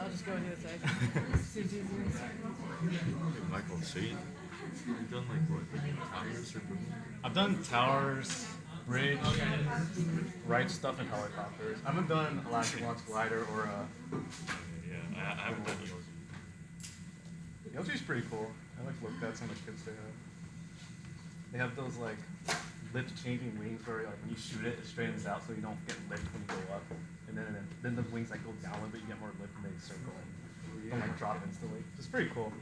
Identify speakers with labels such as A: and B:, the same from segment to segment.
A: I'll just go ahead and say.
B: Hey, Michael, so you've done like what, like towers or buildings?
C: I've done towers, bridge, right stuff, and helicopters. I haven't done elastic launch glider or
B: I haven't done those.
C: Yogi's pretty cool. I like looked at some of the kits they have. They have those like lift changing wings where like when you shoot it, it straightens out so you don't get lift when you go up. And then the wings like go down a little bit, you get more lift and they circle and don't like drop instantly. It's pretty cool.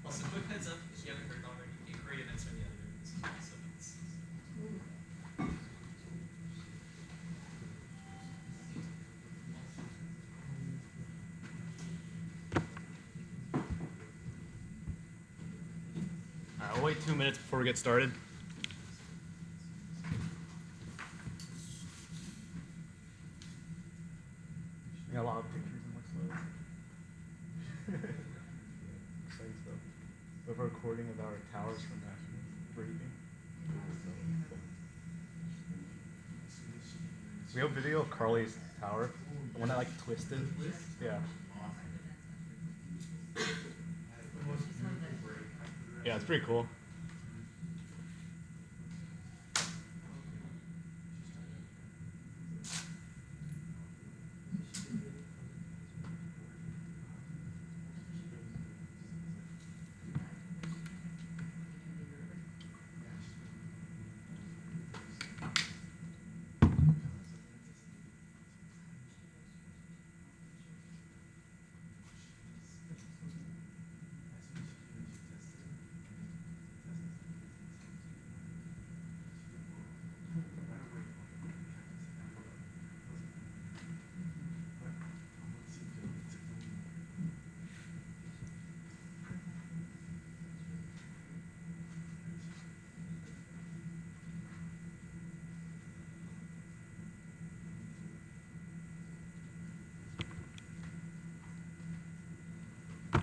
D: Also, quick heads up, if you haven't heard already, inquiry events are the other areas. So it's,
C: Alright, I'll wait 2 minutes before we get started. We got a lot of pictures and what's exciting stuff. We have a recording of our towers from national briefing. We have a video of Carly's tower, the one that like twisted. Yeah. Yeah, it's pretty cool.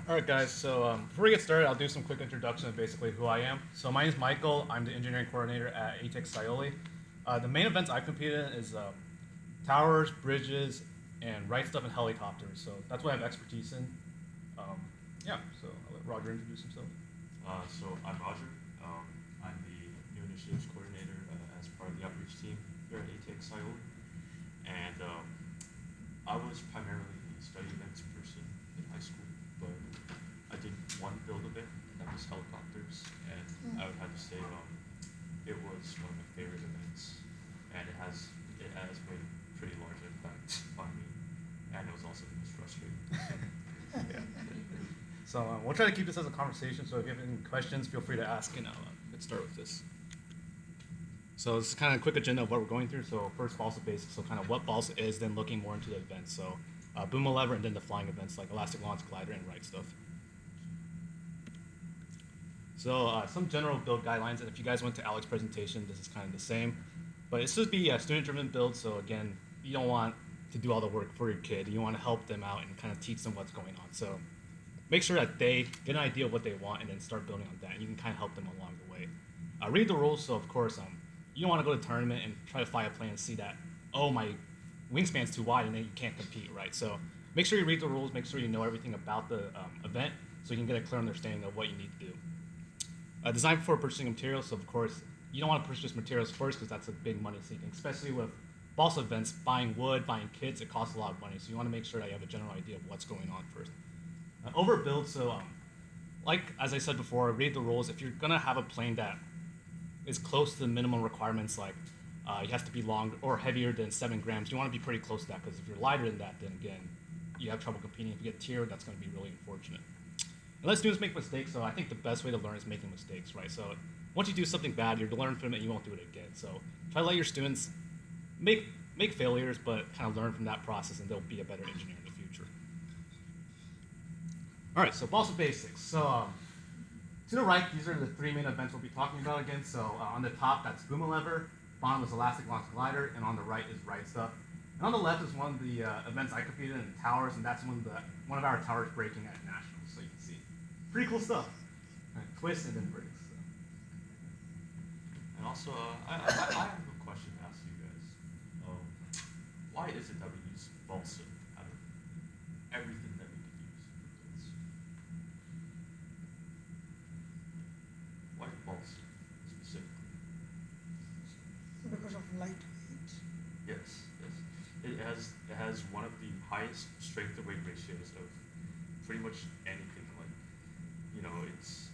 C: Alright guys, so before we get started, I'll do some quick introduction of basically who I am. So my name is Michael, I'm the engineering coordinator at ATEC Scioli. The main events I compete in is towers, bridges, and right stuff and helicopters. So that's what I have expertise in. Yeah, so I'll let Roger introduce himself.
B: So I'm Roger. I'm the new initiatives coordinator as part of the outreach team here at ATEC Scioli. And I was primarily a study events person in high school, but I did one build event, and that was helicopters. And I would have to say it was one of my favorite events, and it has made a pretty large impact on me, and it was also the most frustrating.
C: Yeah. So we'll try to keep this as a conversation, so if you have any questions, feel free to ask, and let's start with this. So this is kind of a quick agenda of what we're going through. So first, Balsa basics, so kind of what Balsa is, then looking more into the events. So boom lever, and then the flying events like elastic launch, glider, and right stuff. So some general build guidelines, and if you guys went to Alex's presentation, this is kind of the same. But it should be a student-driven build, so again, you don't want to do all the work for your kid. You want to help them out and kind of teach them what's going on. So make sure that they get an idea of what they want and then start building on that, and you can kind of help them along the way. Read the rules, so of course, you don't want to go to a tournament and try to fly a plane and see that, oh, my wingspan's too wide, and then you can't compete, right? So make sure you read the rules, make sure you know everything about the event, so you can get a clear understanding of what you need to do. Design before purchasing materials, so of course, you don't want to purchase materials first because that's a big money sinking, especially with Balsa events, buying wood, buying kits, it costs a lot of money, so you want to make sure that you have a general idea of what's going on first. Overbuild, so like as I said before, read the rules. If you're going to have a plane that is close to the minimum requirements, like you have to be long or heavier than 7 grams, you want to be pretty close to that, because if you're lighter than that, then again, you have trouble competing. If you get tiered, that's going to be really unfortunate. And let students make mistakes, so I think the best way to learn is making mistakes, right? So once you do something bad, you're to learn from it, you won't do it again. So try to let your students make failures, but kind of learn from that process, and they'll be a better engineer in the future. All right, so Balsa basics. So to the right, these are the 3 main events we'll be talking about again. So on the top, that's boom lever, bottom is elastic launch glider, and on the right is right stuff. And on the left is one of the events I competed in towers, and that's one of our towers breaking at nationals. So you can see, pretty cool stuff. Twist and then breaks. So.
B: And also, I have a question to ask you guys. Why is it that we use balsa out of everything that we strength to weight ratios of pretty much anything. Like, it's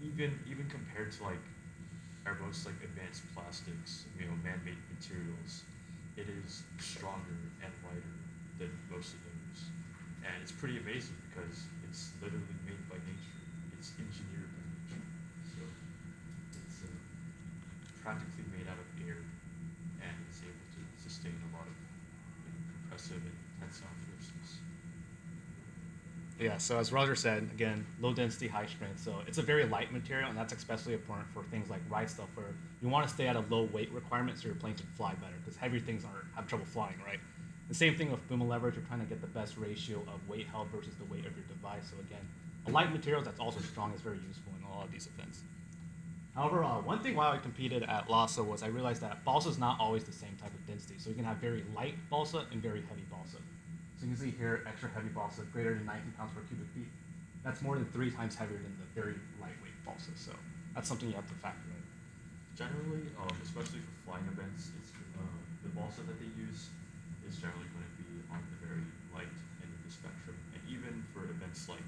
B: even compared to like our most like advanced plastics, man-made materials, it is stronger and lighter than most of those. And it's pretty amazing because it's literally made by nature. It's engineered by nature. So it's practically made out of air and is able to sustain a lot of compressive and tensile forces.
C: Yeah, so as Roger said, again, low density, high strength. So it's a very light material, and that's especially important for things like ride stuff where you want to stay at a low weight requirement so your plane can fly better because heavier things have trouble flying, right? The same thing with boom and leverage. You're trying to get the best ratio of weight held versus the weight of your device. So again, a light material that's also strong is very useful in a lot of these events. However, one thing while I competed at LASA was I realized that balsa is not always the same type of density. So you can have very light balsa and very heavy balsa. So you can see here, extra heavy balsa, greater than 19 pounds per cubic feet. That's more than 3 times heavier than the very lightweight balsa. So that's something you have to factor in.
B: Generally, especially for flying events, it's the balsa that they use is generally going to be on the very light end of the spectrum. And even for events like,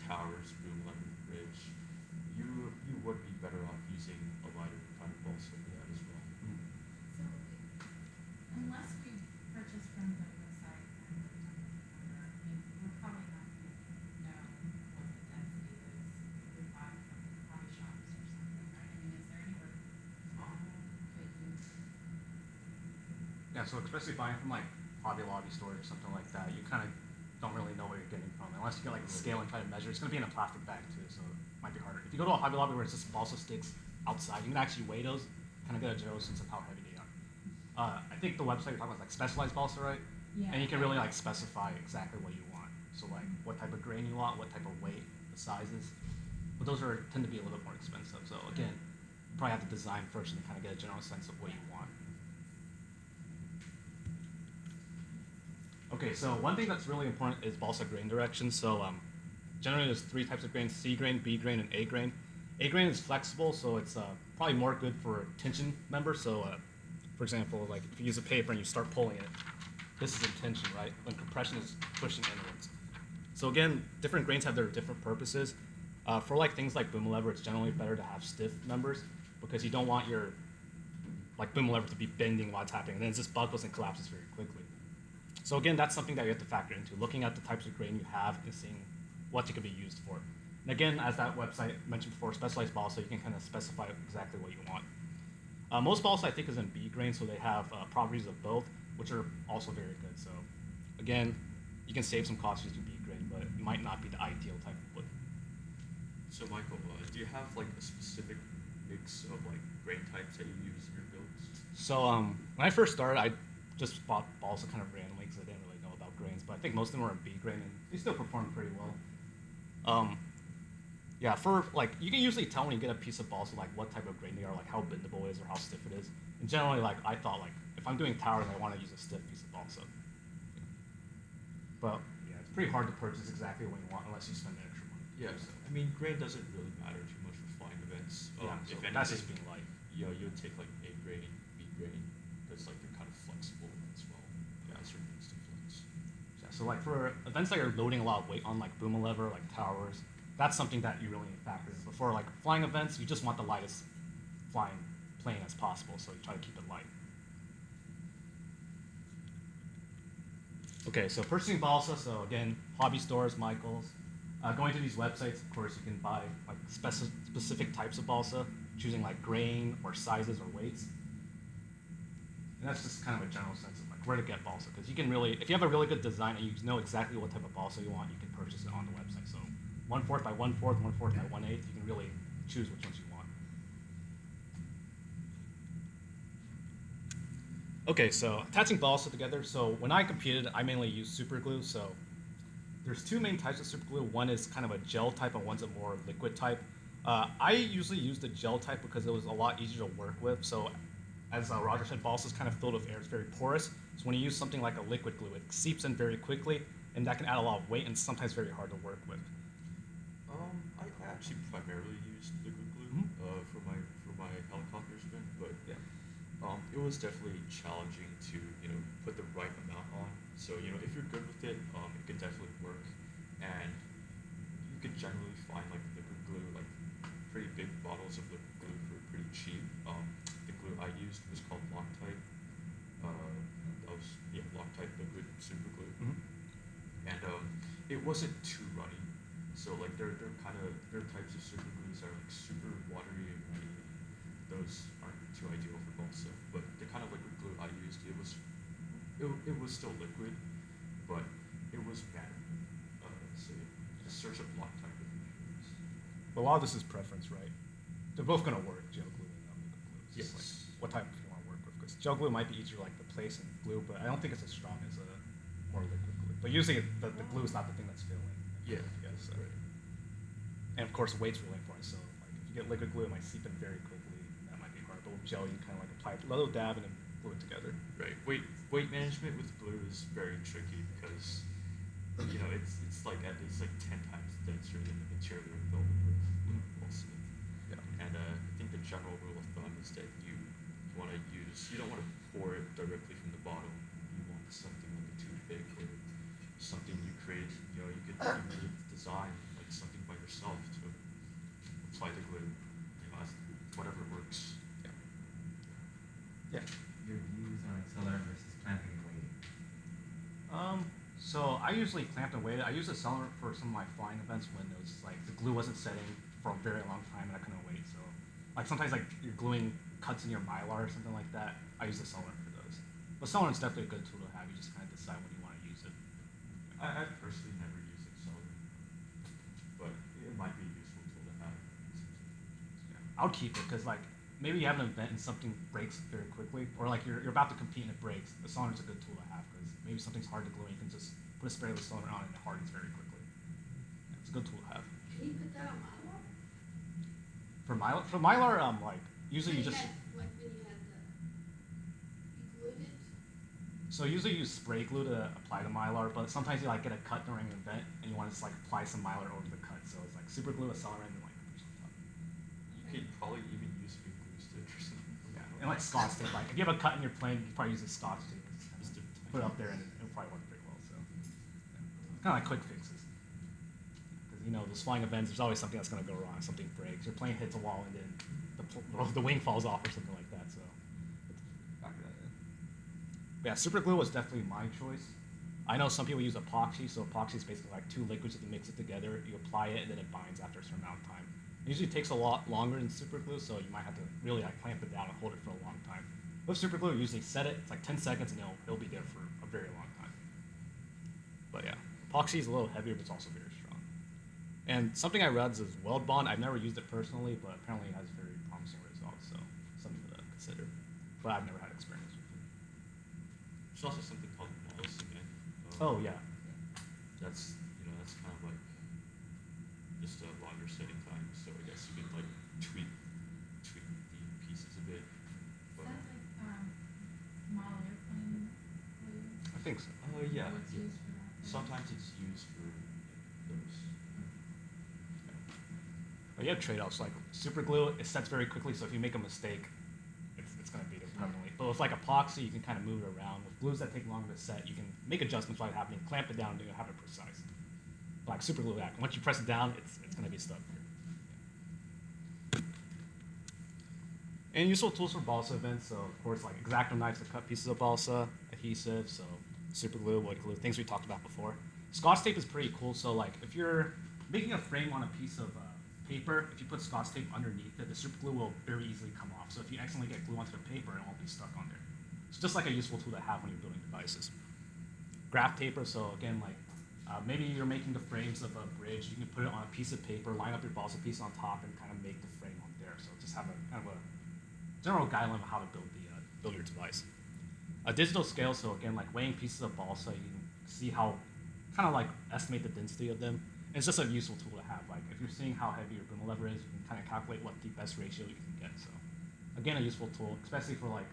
B: towers, boom, lever, bridge, you would be better off using a lighter kind of balsa for that as well.
E: So, unless we purchase from the website and we're probably not going to know what the density is if we buy from hobby shops or something, right? I mean, is there anywhere that you?
C: Yeah, so especially buying from like Hobby Lobby stores or something like that, you kind of don't really know where you're getting from unless you get like the scale and try to measure. It's going to be in a plastic bag too, so it might be harder. If you go to a Hobby Lobby where it's just balsa sticks outside, you can actually weigh those, kind of get a general sense of how heavy they are. I think the website you're talking about is like Specialized Balsa, right?
E: Yeah.
C: And you can really like specify exactly what you want. So like what type of grain you want, what type of weight, the sizes. But those tend to be a little bit more expensive. So again, you probably have to design first and kind of get a general sense of what you want. Okay, so one thing that's really important is balsa grain direction. So generally there's 3 types of grain: C grain, B grain, and A grain. A grain is flexible, so it's probably more good for tension members. So for example, like if you use a paper and you start pulling it, this is in tension, right? When compression is pushing inwards. So again, different grains have their different purposes. For like things like boom lever, it's generally better to have stiff members because you don't want your like boom lever to be bending while it's happening, and then it just buckles and collapses very quickly. So again, that's something that you have to factor into, looking at the types of grain you have and seeing what it could be used for. And again, as that website mentioned before, Specialized Balsa, you can kind of specify exactly what you want. Most balsa I think is in B grain, so they have properties of both, which are also very good. So again, you can save some costs using B grain, but it might not be the ideal type of wood.
B: So Michael, do you have like a specific mix of like grain types that you use in your builds?
C: So when I first started, I just bought balsa kind of randomly because I didn't really know about grains, but I think most of them were in B grain, and they still perform pretty well. Yeah, for like you can usually tell when you get a piece of balsa like what type of grain they are, like how bendable it is or how stiff it is. And generally, like I thought, like if I'm doing towers, I want to use a stiff piece of balsa. But yeah, it's pretty hard to purchase exactly what you want unless you spend extra money.
B: Yeah, I mean, grain doesn't really matter too much for flying events.
C: Yeah,
B: If
C: so
B: anything,
C: that's just being light.
B: you would take like A grain, B grain, because like they're kind of flexible as well. Yeah, certain things to flex.
C: Yeah, so like for events that are loading a lot of weight on like boom and lever, like towers, that's something that you really need to factor in. But for like flying events, you just want the lightest flying plane as possible, so you try to keep it light. Okay, so purchasing balsa, so again, hobby stores, Michaels. Going to these websites, of course, you can buy like specific types of balsa, choosing like grain or sizes or weights. And that's just kind of a general sense of like where to get balsa, because you can really, if you have a really good design and you know exactly what type of balsa you want, you can purchase it on the website. So 1/4 by 1/4, 1/4 by 1/8, you can really choose which ones you want. Okay, so attaching balsa together. So when I competed, I mainly used super glue. So there's 2 main types of super glue. One is kind of a gel type and one's a more liquid type. I usually use the gel type because it was a lot easier to work with. So as Roger said, balsa is kind of filled with air. It's very porous. So when you use something like a liquid glue, it seeps in very quickly, and that can add a lot of weight and sometimes very hard to work with.
B: I actually primarily used liquid glue for my helicopter spin, but
C: Yeah.
B: it was definitely challenging to put the right amount on So if you're good with it, it can definitely work, and you could generally find like liquid glue, like pretty big bottles of liquid glue for pretty cheap. The glue I used was called Loctite. That was Loctite liquid super glue,
C: Mhm.
B: and it wasn't too runny. So like there are types of super glues that are like super watery and runny. Those aren't too ideal for balsa, but the kind of liquid glue I used, it was still liquid, but it was manageable. So just search up Loctite if you're curious.
C: But a lot of this is preference, right? They're both gonna work, gel glue and liquid glue. It's just
B: Yes.
C: like what type you want to work with. Because gel glue might be easier like to place and glue, but I don't think it's as strong as a more liquid glue. But usually the glue is not the thing that's filling.
B: Yeah,
C: Yes.
B: that's right.
C: And of course, weight's really important. So like if you get liquid glue, it might seep in very quickly. That might be hard. But with gel, you kind of like apply a little dab and then glue it together.
B: Right. Weight management with glue is very tricky because it's like at least like 10 times denser than the material you're building with. Also.
C: Yeah.
B: And I think the general rule of thumb is that you don't want to pour it directly from the bottle. You want something like a toothpick or something you create. You made the design like something by yourself to apply the glue. As whatever works.
C: Yeah.
A: Your views on accelerant versus clamping and weighting.
C: So I usually clamped and weighted. I used a accelerant for some of my flying events when it was like the glue wasn't setting for a very long time and I couldn't wait. So like sometimes like you're gluing cuts in your mylar or something like that. I use a accelerant for those. But accelerant's definitely a good tool to have. You just kind of decide when you want to use it.
B: I personally never use accelerant, but it might be a useful tool to have.
C: Yeah. I would keep it because like maybe you have an event and something breaks very quickly, or like you're about to compete and it breaks. The accelerant's a good tool to have because maybe something's hard to glue and you can just put a spray of accelerant on and it hardens very quickly. Yeah, it's a good tool to have.
F: Can you put that on Mylar?
C: For mylar, like usually you
F: When
C: just
F: had, like when you had you glued it?
C: so usually you use spray glue to apply the mylar, but sometimes you like get a cut during an event and you want to just like apply some mylar over the cut. So it's like super glue, accelerant, and like push on top.
B: You could probably even use a glue stick or something.
C: Yeah, and like Scotch tape. Like if you have a cut in your plane, you probably use a Scotch tape.
B: Just to
C: Put it up there and it'll probably work pretty well. So yeah. Kind of like quick fixes. Because those flying events, there's always something that's going to go wrong. Something breaks. Your plane hits a wall and then the wing falls off or something like that. So factor that in. But yeah, super glue was definitely my choice. I know some people use epoxy, so epoxy is basically like two liquids that you mix it together. You apply it and then it binds after a certain amount of time. It usually takes a lot longer than super glue, so you might have to really like clamp it down and hold it for a long time. With super glue, you usually set it. It's like 10 seconds and it'll be there for a very long time. But yeah, epoxy is a little heavier, but it's also very strong. And something I read is weld bond. I've never used it personally, but apparently it has very promising results. So something to consider. But I've never had experience with it.
B: There's also something called Balsa.
C: Oh yeah.
B: That's kind of like just a longer setting time. So I guess you could like tweak the pieces a bit.
E: Is
B: But
E: that like model airplane glue?
C: I think so.
B: yeah.
E: What's used for that?
B: Sometimes it's used for those.
C: But you have trade-offs. Like super glue, it sets very quickly, so if you make a mistake, it's going to be there permanently. But with like epoxy, you can kind of move it around. With glues that take longer to set, you can make adjustments while it's happening, clamp it down, and you'll have it precise. But like super glue, once you press it down, it's going to be stuck here. And useful tools for balsa events. So of course, like X-Acto knives to cut pieces of balsa, adhesive, so super glue, wood glue, things we talked about before. Scotch tape is pretty cool. So like if you're making a frame on a piece of paper, if you put Scotch tape underneath it, the super glue will very easily come off. So if you accidentally get glue onto the paper, it won't be stuck on there. It's just like a useful tool to have when you're building devices. Graph paper, so again, like maybe you're making the frames of a bridge, you can put it on a piece of paper, line up your balsa piece on top, and kind of make the frame on there. So just have a kind of a general guideline of how to build your device. A digital scale, so again, like weighing pieces of balsa, you can see how, kind of like estimate the density of them. And it's just a useful tool to have. Like if you're seeing how heavy your boom lever is, you can kind of calculate what the best ratio you can get. So again, a useful tool, especially for like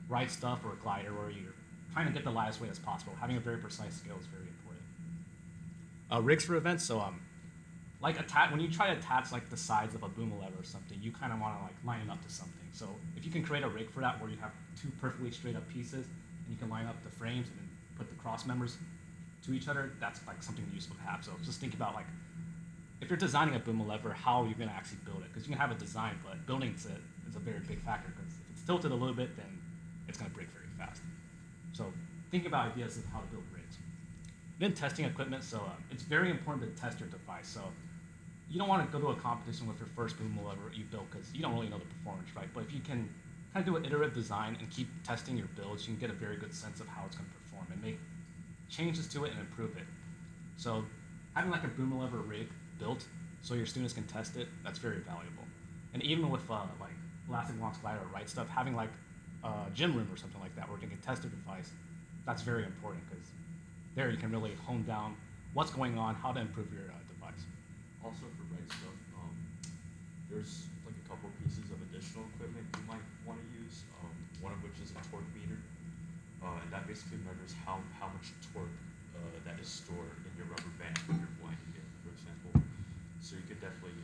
C: ride stuff or a glider where you're trying to get the lightest weight as possible. Having a very precise scale is very important. Rigs for events, so like when you try to attach like the sides of a boom lever or something, you kind of want to like line it up to something. So if you can create a rig for that where you have two perfectly straight up pieces and you can line up the frames and then put the cross members to each other, that's like something useful to have. So just think about like if you're designing a boom lever, how you're going to actually build it. Because you can have a design, but building is a very big factor. Because if it's tilted a little bit, then it's going to break very fast. So think about ideas of how to build rigs. Then testing equipment. So it's very important to test your device. So you don't want to go to a competition with your first boom lever you built because you don't really know the performance, right? But if you can kind of do an iterative design and keep testing your builds, you can get a very good sense of how it's going to perform and make changes to it and improve it. So having like a boom lever rig built so your students can test it, that's very valuable. And even with like elastic launch glider or right stuff, having like a gym room or something like that where you can test a device, that's very important because there you can really hone down what's going on, how to improve your device.
B: Also for right stuff, there's like a couple pieces of additional equipment you might want to use. One of which is a torque meter, and that basically measures how much torque that is stored in your rubber band when you're winding it, for example. So you could definitely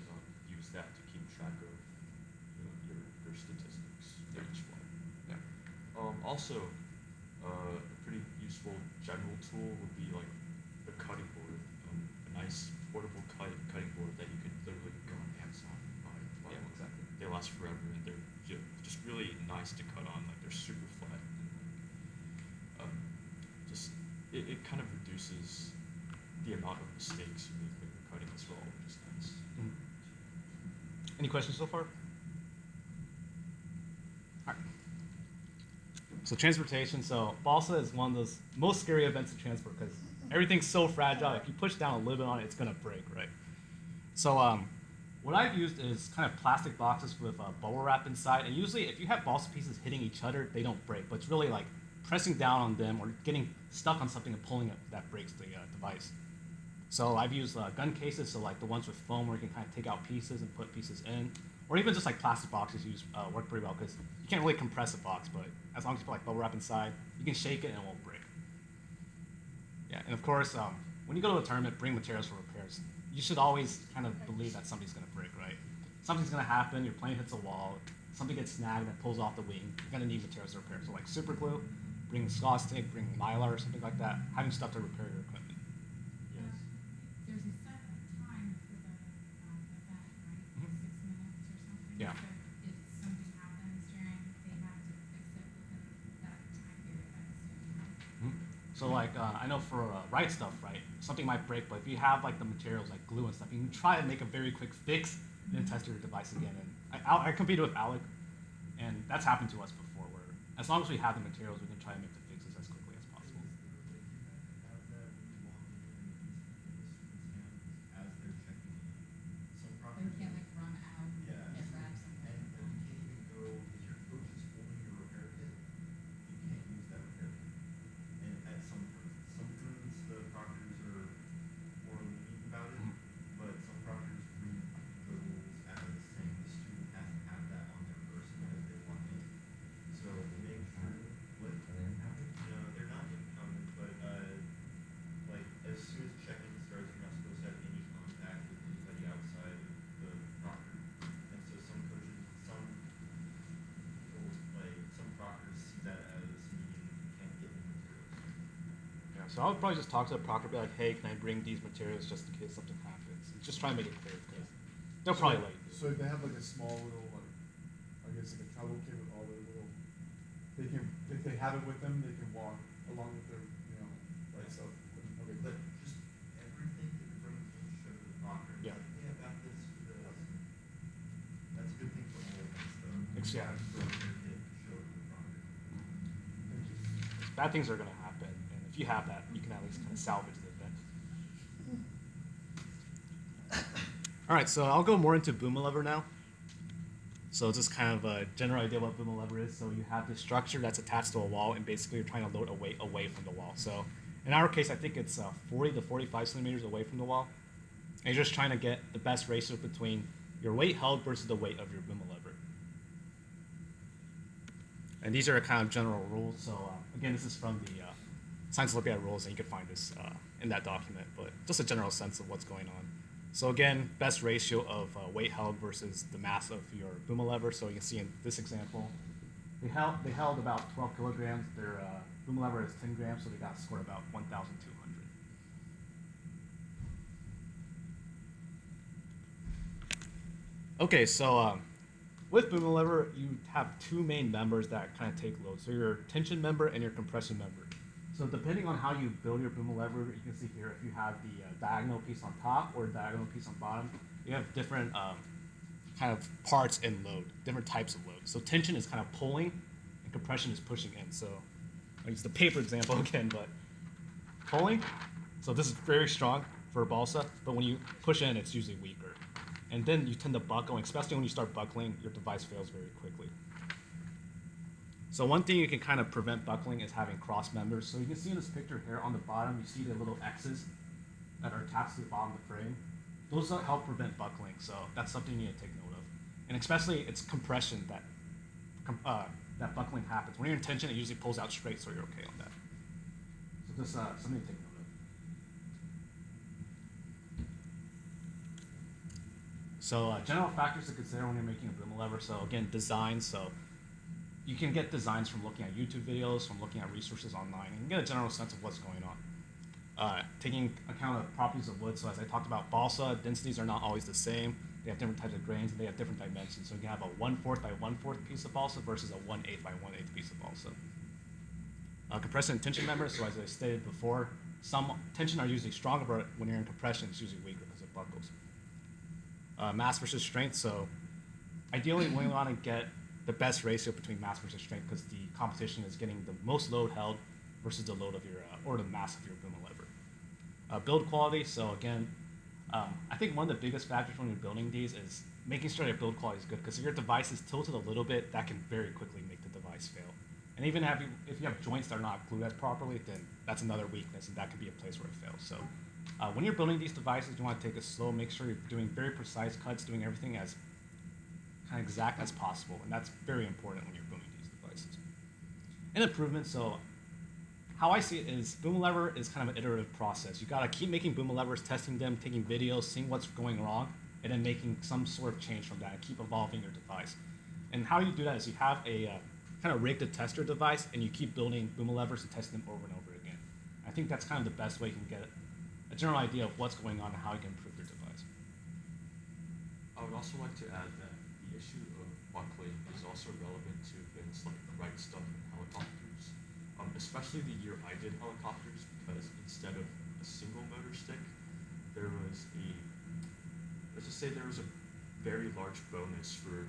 B: use that to keep track of your statistics for each one.
C: Yeah.
B: Also, a pretty useful general tool would be like a cutting board, a nice portable cutting board that you could literally go on Amazon and buy.
C: Yeah,
B: One.
C: exactly.
B: They last forever and they're just really nice to cut on. Like they're super flat. And, just it kind of reduces the amount of mistakes you make when you're cutting as well, which is nice.
C: Mm-hmm. Any questions so far? All right. So transportation. So Balsa is one of those most scary events to transport because everything's so fragile. If you push down a little bit on it, it's gonna break, right? So what I've used is kind of plastic boxes with bubble wrap inside. And usually, if you have balsa pieces hitting each other, they don't break. But it's really like pressing down on them or getting stuck on something and pulling it that breaks the device. So I've used gun cases, so like the ones with foam where you can kind of take out pieces and put pieces in, or even just like plastic boxes work pretty well because you can't really compress a box, but as long as you put like bubble wrap inside, you can shake it and it won't break. Yeah, and of course, when you go to a tournament, bring materials for repairs. You should always kind of believe that something's going to break, right? Something's going to happen, your plane hits a wall, something gets snagged and pulls off the wing, you're going to need materials to repair. So like super glue, bring Scotch tape, bring Mylar or something like that, having stuff to repair your equipment.
B: Yes.
E: There's a set time for the event, right?
C: Mhm.
E: 6 minutes or something.
C: Yeah.
E: So if something happens during, they have to fix it within that time period, I assume, right?
C: So like I know for right stuff, right, something might break, but if you have like the materials like glue and stuff, you can try to make a very quick fix and then test your device again. And I competed with Alec, and that's happened to us before. Where as long as we have the materials, we can try to make the fixes as quickly as possible.
A: As they're checking in. Some
E: But
A: proctors.
E: you can't like run out
A: Yeah.
E: and grab something.
A: And you can't even go, if your coach is holding your repair kit, you can't use that repair kit. And at some tournaments, the proctors are more lenient about it, but some proctors read the rules as saying the student has to have that on their person as they walk in. So make sure, what? Are they impounded? No, they're not impounded, but, like, as soon as check-in starts, you're not supposed to have any contact with anybody outside of the proctor. And so some coaches, some people, like, some proctors see that as meaning you can't get any materials.
C: Yeah. So I would probably just talk to the proctor, be like, hey, can I bring these materials just in case something happens? And just try and make it clear because they'll probably let you do it.
G: So they have like a small little like, I guess like a travel kit with all their little. They can, if they have it with them, they can walk along with their, right stuff. Okay.
A: But just everything that you bring in, show to the proctor.
C: Yeah.
A: Like, hey, I've got this for this. That's a good thing for all of us, though.
C: Yeah.
A: For your kid, show it to the proctor.
G: Thank you.
C: Bad things are going to happen, and if you have that, you can at least kind of salvage the event. All right, so I'll go more into boom lever now. So just kind of a general idea what boom lever is. So you have this structure that's attached to a wall, and basically you're trying to load a weight away from the wall. So in our case, I think it's 40 to 45 centimeters away from the wall. And you're just trying to get the best ratio between your weight held versus the weight of your boom lever. And these are kind of general rules. So again, this is from the Science Olympiad rules, and you can find this in that document. But just a general sense of what's going on. So again, best ratio of weight held versus the mass of your boom lever. So you can see in this example, they held about 12 kilograms. Their boom lever is 10 grams, so they got scored about 1,200. Okay, so with boom lever, you have two main members that kind of take load. So your tension member and your compression member. So depending on how you build your boom lever, you can see here if you have the diagonal piece on top or diagonal piece on bottom, you have different kind of parts and load, different types of load. So tension is kind of pulling, and compression is pushing in. So I use the paper example again, but pulling. So this is very strong for balsa, but when you push in, it's usually weaker. And then you tend to buckle, and especially when you start buckling, your device fails very quickly. So one thing you can kind of prevent buckling is having cross members. So you can see in this picture here on the bottom, you see the little X's that are attached to the bottom of the frame. Those help prevent buckling, so that's something you need to take note of. And especially it's compression that that buckling happens. When you're in tension, it usually pulls out straight, so you're okay on that. So just something to take note of. So general factors to consider when you're making a boom lever. So again, design. So you can get designs from looking at YouTube videos, from looking at resources online, and get a general sense of what's going on. Taking account of properties of wood. So as I talked about, balsa densities are not always the same. They have different types of grains, and they have different dimensions. So you can have a 1/4 by 1/4 piece of balsa versus a 1/8 by 1/8 piece of balsa. Compression and tension members. So as I stated before, some tension are usually stronger, but when you're in compression, it's usually weaker because it buckles. Mass versus strength. So ideally, we want to get the best ratio between mass versus strength because the competition is getting the most load held versus the load of your or the mass of your boom lever. Build quality. So again, I think one of the biggest factors when you're building these is making sure that build quality is good because if your device is tilted a little bit, that can very quickly make the device fail. And even if you have joints that are not glued as properly, then that's another weakness, and that could be a place where it fails. So when you're building these devices, you want to take it slow, make sure you're doing very precise cuts, doing everything as kind of exact as possible, and that's very important when you're building these devices. And improvements, so how I see it is boom lever is kind of an iterative process. You got to keep making boom levers, testing them, taking videos, seeing what's going wrong, and then making some sort of change from that and keep evolving your device. And how you do that is you have a kind of rig to test your device, and you keep building boom levers and testing them over and over again. I think that's kind of the best way you can get a general idea of what's going on and how you can improve your device.
B: I would also like to add that the issue of buckling is also relevant to things like right stuff in helicopters, especially the year I did helicopters, because instead of a single motor stick, there was let's just say there was a very large bonus for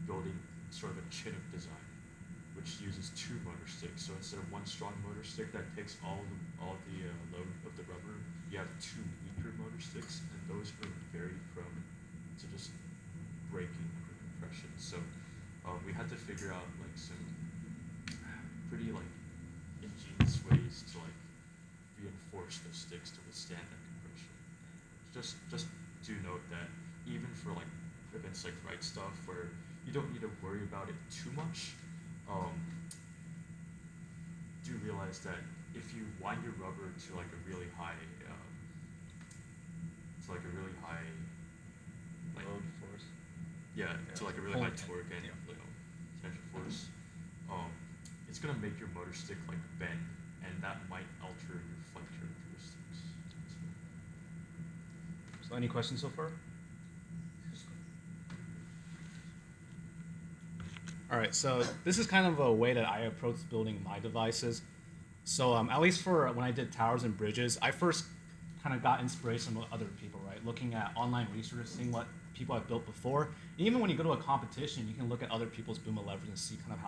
B: building sort of a chin of design, which uses 2 motor sticks. So instead of one strong motor stick that takes all the load of the rubber, you have 2 weaker motor sticks, and those are very prone to just breaking under compression. So we had to figure out like some pretty like ingenious ways to like reinforce those sticks to withstand that compression. Just do note that even for like events like right stuff where you don't need to worry about it too much, do realize that if you wind your rubber to like a really high like
C: Load force.
B: to like a really high torque and tension force, it's gonna make your motor stick like bend, and that might alter your flight characteristics.
C: So any questions so far? All right, so this is kind of a way that I approach building my devices. So at least for when I did towers and bridges, I first kind of got inspiration from other people, right? Looking at online research, seeing what people have built before. And even when you go to a competition, you can look at other people's boom levers and see kind of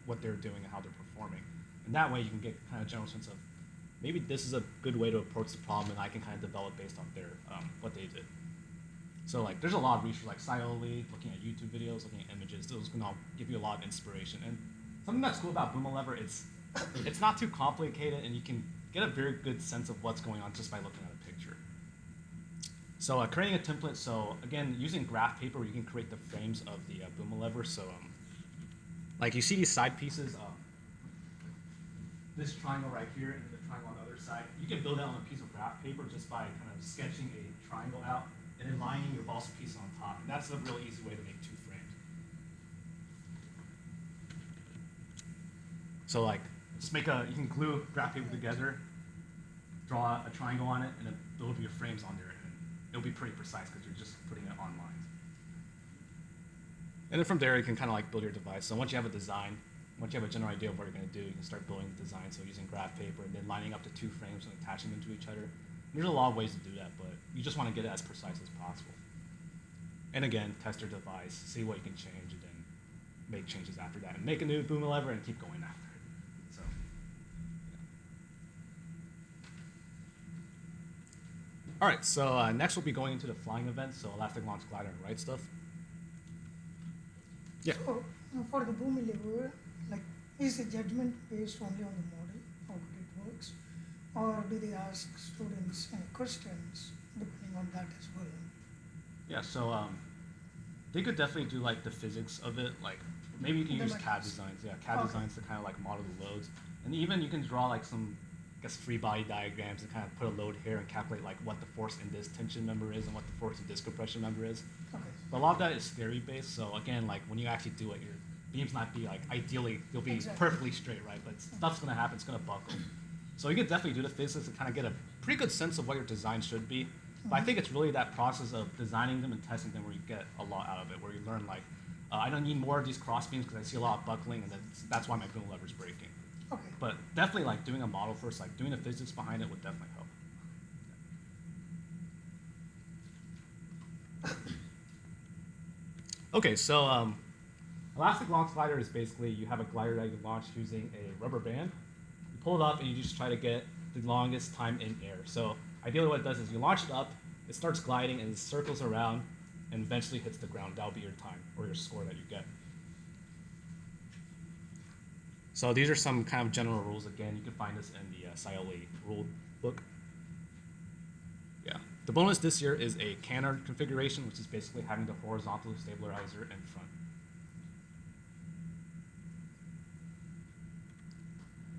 C: what they're doing and how they're performing. And that way you can get kind of a general sense of maybe this is a good way to approach the problem, and I can kind of develop based on their what they did. So like there's a lot of research like Scioli, looking at YouTube videos, looking at images, those can all give you a lot of inspiration. And something that's cool about boom lever, it's not too complicated, and you can get a very good sense of what's going on just by looking at a picture. So creating a template, so again, using graph paper, you can create the frames of the boom lever. So like you see these side pieces, this triangle right here and the triangle on the other side, you can build that on a piece of graph paper just by kind of sketching a triangle out and then lining your balsa piece on top. And that's a really easy way to make 2 frames. So like just you can glue graph paper together, draw a triangle on it, and then build your frames on there, and it'll be pretty precise because you're just putting it on lines. And then from there, you can kind of like build your device. So once you have a design, once you have a general idea of what you're going to do, you can start building the design. So using graph paper and then lining up the two frames and attaching them to each other. There's a lot of ways to do that, but you just want to get it as precise as possible. And again, test your device, see what you can change, and then make changes after that, and make a new boom lever and keep going after it. So, yeah. All right. So next we'll be going into the flying events. So elastic launch glider and right stuff. Yeah.
H: So, for the boom lever, like, is the judgment based only on the model, how good it works, or do they ask students any questions depending on that as well?
C: Yeah. So they could definitely do like the physics of it, like maybe you can
H: The
C: use
H: maths.
C: CAD designs. Yeah, CAD
H: Okay.
C: designs to kind of like model the loads, and even you can draw like some, I guess, free body diagrams and kind of put a load here and calculate like what the force in this tension member is and what the force in this compression member is.
H: Okay.
C: But a lot of that is theory based. So again, like when you actually do it, your beams not be like ideally you'll be
H: Exactly.
C: perfectly straight, right? But stuff's gonna happen. It's gonna buckle. So you can definitely do the physics and kind of get a pretty good sense of what your design should be. But I think it's really that process of designing them and testing them where you get a lot out of it. Where you learn like, I don't need more of these cross beams because I see a lot of buckling, and that's why my boom lever's breaking.
H: Okay.
C: But definitely like doing a model first, like doing the physics behind it would definitely help. Okay, so elastic launch glider is basically you have a glider that you launch using a rubber band. You pull it up and you just try to get the longest time in air. So ideally what it does is you launch it up, it starts gliding and it circles around and eventually hits the ground. That'll be your time or your score that you get. So these are some kind of general rules. Again, you can find this in the SciOE rule book. Yeah. The bonus this year is a canard configuration, which is basically having the horizontal stabilizer in front.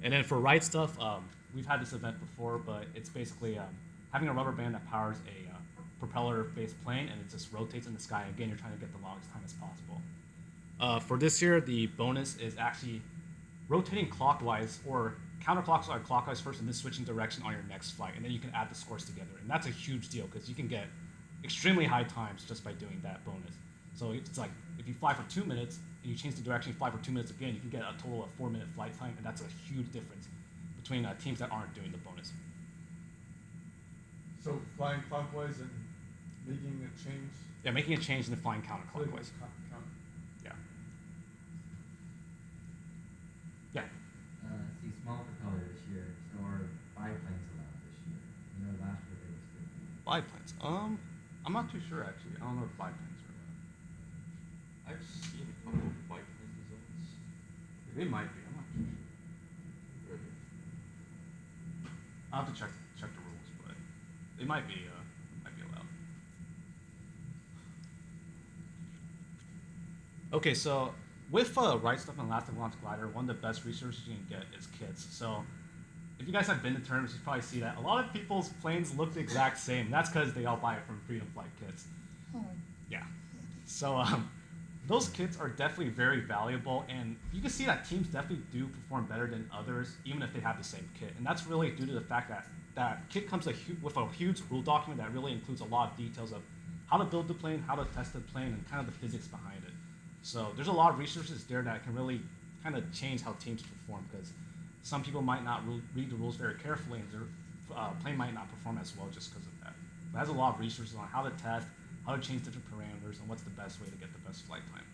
C: And then for ride stuff, we've had this event before, but it's basically having a rubber band that powers a propeller-based plane, and it just rotates in the sky. And again, you're trying to get the longest time as possible. For this year, the bonus is actually rotating clockwise or counterclockwise or clockwise first, and then switching direction on your next flight. And then you can add the scores together. And that's a huge deal because you can get extremely high times just by doing that bonus. So it's like if you fly for 2 minutes and you change the direction, you fly for 2 minutes again, you can get a total of 4-minute flight time, and that's a huge difference between teams that aren't doing the bonus.
G: So flying clockwise and making a change.
C: Yeah, making a change and then flying
G: So
C: counterclockwise. Yeah. Yeah.
I: See, small propeller this year, so are biplanes allowed this year? You know, last year they was good.
C: Biplanes. I'm not too sure actually. I don't know if biplanes are allowed.
B: I've seen a couple of biplane designs.
C: They might be. I'm not too sure. I'll have to check the rules, but they might be allowed. Okay, so with right stuff and elastic launch glider, one of the best resources you can get is kits. So if you guys have been to terms, you probably see that a lot of people's planes look the exact same. That's because they all buy it from Freedom Flight Kits.
H: Oh,
C: Yeah. So those kits are definitely very valuable, and you can see that teams definitely do perform better than others, even if they have the same kit. And that's really due to the fact that that kit comes with a huge rule document that really includes a lot of details of how to build the plane, how to test the plane, and kind of the physics behind it. So there's a lot of resources there that can really kind of change how teams perform, because some people might not read the rules very carefully, and their plane might not perform as well just because of that. But it has a lot of resources on how to test, how to change different parameters, and what's the best way to get the best flight time.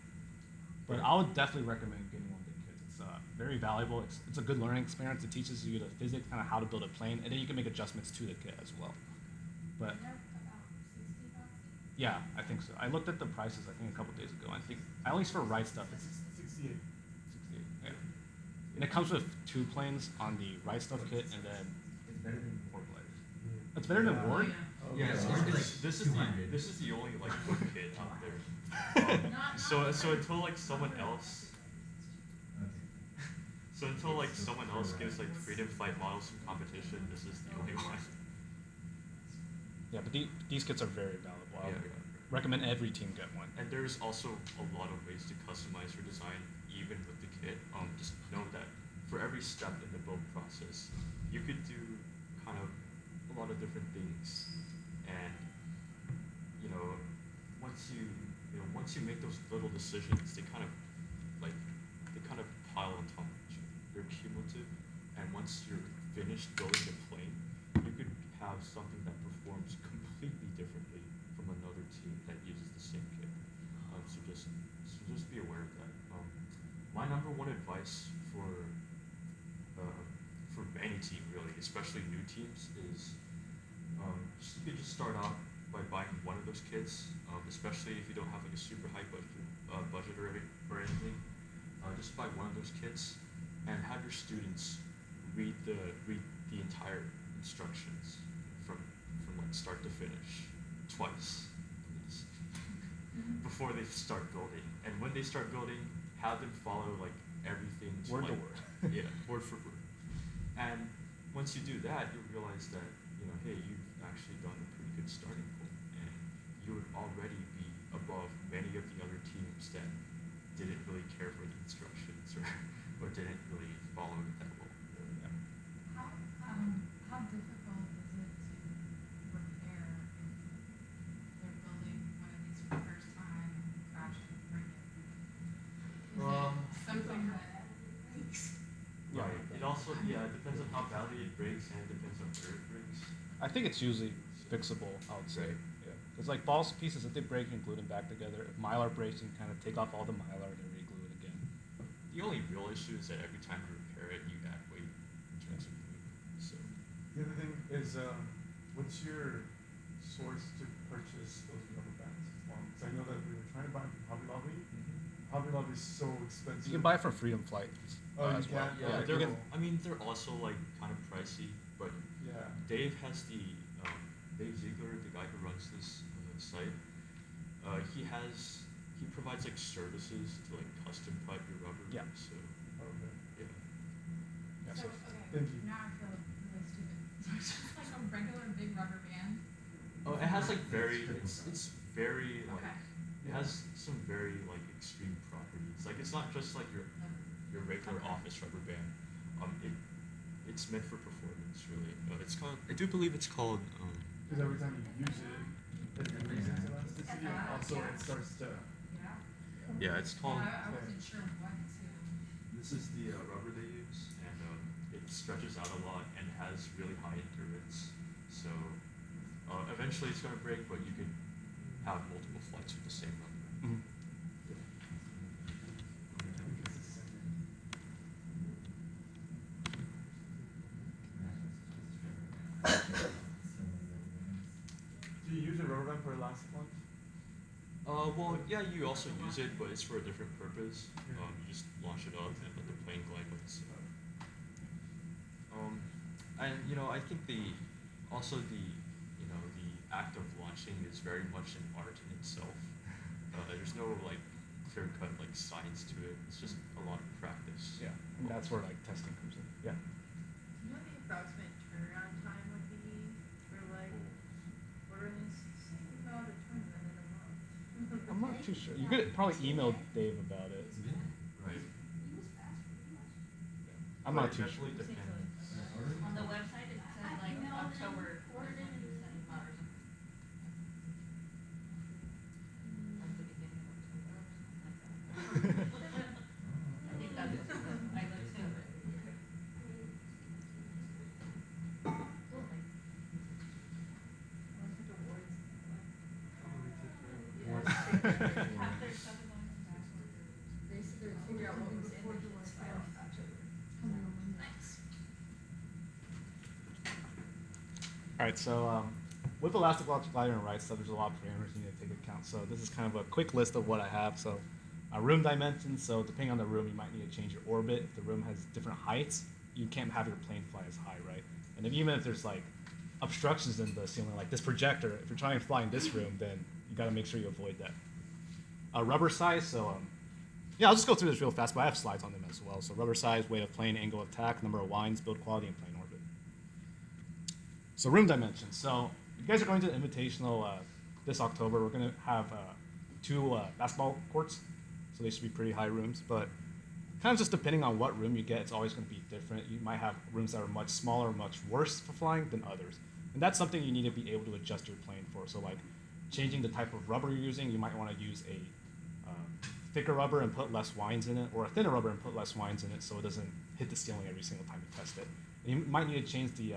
C: But I would definitely recommend getting one of the kits. It's very valuable. It's a good learning experience. It teaches you the physics, kind of how to build a plane, and then you can make adjustments to the kit as well. But
E: And they're about $60.
C: yeah, I think so. I looked at the prices, I think, a couple days ago. I think, at least for ride stuff, it's
G: 68.
C: 68. Yeah. And it comes with 2 planes on the ride stuff kit, and then
I: It's better than
C: 4 gliders. It's better than
G: Yeah.
C: Ward?
B: Yeah,
I: it's
B: so
I: like
B: this is
I: 200.
B: the only like good kit out there.
E: Not
B: So
E: for-
B: until like someone else gives like Freedom Flight models some competition, this is the only one.
C: Yeah, but these kits are very valuable. I would
B: Yeah.
C: recommend every team get one.
B: And there's also a lot of ways to customize your design even with the kit. Just know that for every step in the build process, you could do kind of a lot of different things, and you know, once you make those little decisions, like they kind of pile on top of each other. They're cumulative, and once you're finished building the plane, you could have something that performs completely differently from another team that uses the same kit. So just be aware of that. My number one advice for any team really, especially new teams, is you could just start out by buying one of those kits, especially if you don't have like a super high budget or anything. Just buy one of those kits and have your students read the entire instructions from like start to finish twice at least before they start building. And when they start building, have them follow like everything
C: Word to
B: like,
C: word.
B: yeah, word for word. And once you do that, you'll realize that, hey, you've actually done a pretty good starting point, and you would already be above many of the other teams that didn't really care for the instructions or didn't really follow it that well.
E: How difficult is it to repair if they're building one of these for the first time and crash and break it? Is it something that
B: Right. It also it depends on how badly it breaks, and it depends on where it breaks.
C: I think it's usually fixable, I would say. Yeah. It's like balsa pieces, if they break, you can glue them back together. If mylar breaks, you can kind of take off all the mylar and then re-glue it again.
B: The only real issue is that every time you repair it, you add weight in terms of glue. So
G: The other thing is, what's your source to purchase those rubber bands? Because I know that we were trying to buy them from Hobby Lobby. Hobby Lobby is so expensive.
C: You can buy it from Freedom Flight
G: Oh, you
C: as well.
G: can?
B: yeah,
G: Okay,
B: they're
G: cool.
B: I mean they're also like kind of pricey, but
G: Yeah.
B: Dave has Dave Ziegler, the guy who runs this site. He provides like services to like custom cut your rubber.
C: Yeah.
B: So
G: Okay.
B: yeah.
C: Yeah,
E: So,
C: so
E: okay,
G: Thank you.
E: now I feel really stupid. So it's just like a regular big rubber band?
B: Oh, it has like it's very like
E: Okay.
B: it has some very like extreme properties. Like it's not just like your regular
E: Okay.
B: office rubber band. It's meant for performance really. I do believe it's called
G: Because every time you use it, it releases elasticity, and also it starts to.
E: Yeah.
B: yeah, it's called
E: I wasn't sure what to.
B: this is the rubber they use, and it stretches out a lot and has really high endurance. So eventually it's gonna break, but you can have multiple flights with the same rubber.
C: mhm.
G: Do you use a rubber band for elastic launch?
B: Well, yeah, you also use it, but it's for a different purpose.
G: Yeah.
B: You just launch it up and let the plane glide with itself. And I think the act of launching is very much an art in itself. There's no like clear cut like science to it. It's just a lot of practice.
C: Yeah, and that's where like testing comes in. Yeah.
F: Do you know the approximate turnaround time would be for like ordering this? No, the tournament in a month.
C: I'm not too sure. You could probably email Dave about it.
B: Right.
C: I'm
B: But
C: not
B: it
C: too sure.
B: definitely depends.
J: On the website, it said like October was when you sent them out or something. Like the beginning of October or something like that. I think that's what I looked into it. Half their stuff is on backwards.
F: They said they would figure out what was in the kits by October.
E: Nice.
C: All right, so with elastic launch glider and right stuff, there's a lot of parameters you need to take into account. So this is kind of a quick list of what I have. So room dimensions. So depending on the room, you might need to change your orbit. If the room has different heights, you can't have your plane fly as high, right? And then even if there's like obstructions in the ceiling, like this projector, if you're trying to fly in this room, then you got to make sure you avoid that. Rubber size. So yeah, I'll just go through this real fast, but I have slides on them as well. So rubber size, weight of plane, angle of attack, number of winds, build quality, and plane orbit. So room dimensions. So you guys are going to the Invitational this October. We're going to have 2 basketball courts, so they should be pretty high rooms. But kind of just depending on what room you get, it's always going to be different. You might have rooms that are much smaller, much worse for flying than others. And that's something you need to be able to adjust your plane for. So like changing the type of rubber you're using, you might want to use a thicker rubber and put less winds in it, or a thinner rubber and put less winds in it so it doesn't hit the ceiling every single time you test it. And you might need to change the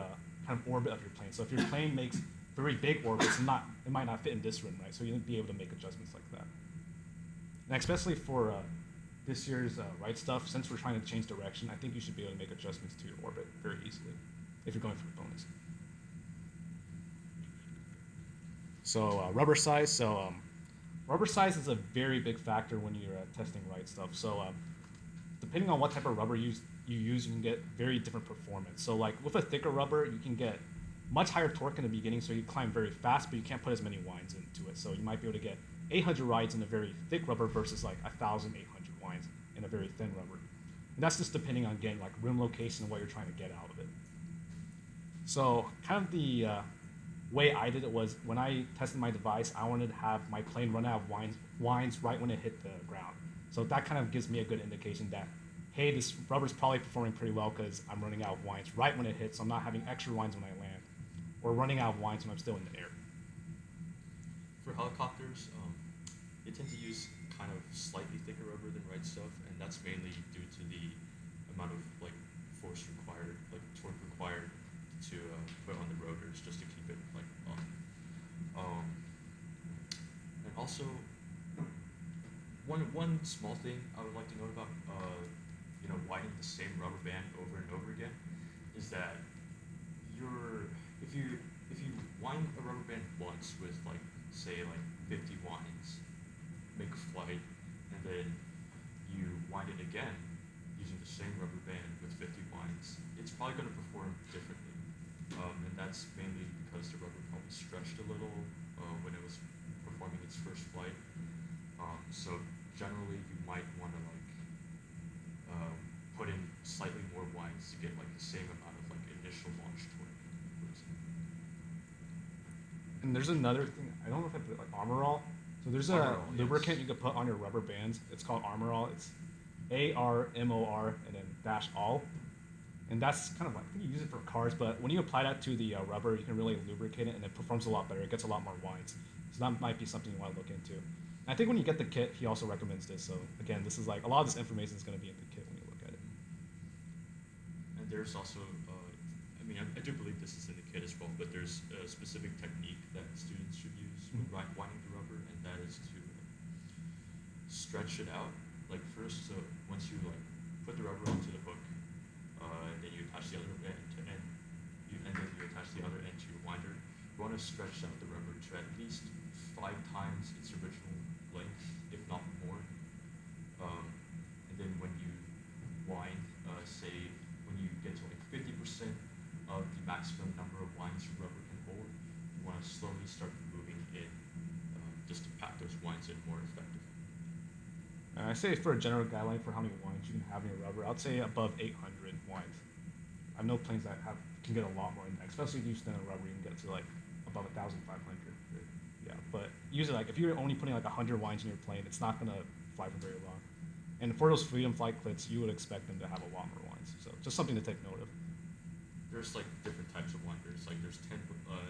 C: kind of orbit of your plane. So if your plane makes very big orbits, it might not fit in this room, right? So you need to be able to make adjustments like that. And especially for this year's right stuff, since we're trying to change direction, I think you should be able to make adjustments to your orbit very easily if you're going for the bonus. So rubber size. So rubber size is a very big factor when you're testing right stuff. So depending on what type of rubber you use, you can get very different performance. So like with a thicker rubber, you can get much higher torque in the beginning, so you climb very fast, but you can't put as many winds into it. So you might be able to get 800 rides in a very thick rubber versus like 1,800 winds in a very thin rubber. And that's just depending on, again, like room location and what you're trying to get out of it. So kind of the way I did it was when I tested my device, I wanted to have my plane run out of winds right when it hit the ground. So that kind of gives me a good indication that, hey, this rubber's probably performing pretty well because I'm running out of winds right when it hits, so I'm not having extra winds when I land, or running out of winds when I'm still in the air.
B: For helicopters, they tend to use kind of slightly thicker rubber than right stuff, and that's mainly due to the amount of like force required, like torque required to put on the rotors just to keep it like up. And also, one small thing I would like to note about winding the same rubber band over and over again is that if you wind a rubber band once with like say like 50 winds, make a flight, and then you wind it again using the same rubber band with 50 winds, it's probably going to perform differently. And that's mainly because the rubber probably stretched a little when it was performing its first flight. So generally you might want to put in slightly more winds to get like the same amount of like initial launch torque.
C: And there's another thing, I don't know if I put like Armor All. So there's a lubricant you could put on your rubber bands. It's called Armor All. It's ARMOR and then -all. And that's kind of like, I think you use it for cars, but when you apply that to the rubber, you can really lubricate it and it performs a lot better. It gets a lot more winds. So that might be something you want to look into. And I think when you get the kit, he also recommends this. So again, this is like, a lot of this information is going to be in the kit when you look at it.
B: And there's also, I do believe this is in the kit as well, but there's a specific technique that students should use when winding the rubber, and that is to stretch it out. Like first, so once you like put the rubber onto the hook, and then you attach the other end to end, and then you attach the other end to your winder. You want to stretch out the rubber to at least 5 times its original length, if not more. And then when you wind, say when you get to like 50% of the maximum number of winds your rubber can hold, you want to slowly start moving in just to pack those winds in more effectively.
C: I say for a general guideline for how many winds you can have in your rubber, I'd say above 800 winds. I know planes that can get a lot more in that, especially if you use thinner rubber, you can get to like above 1,500. Yeah, but usually like if you're only putting like 100 winds in your plane, it's not gonna fly for very long. And for those freedom flight clips, you would expect them to have a lot more winds. So just something to take note of.
B: There's like different types of winders. Like there's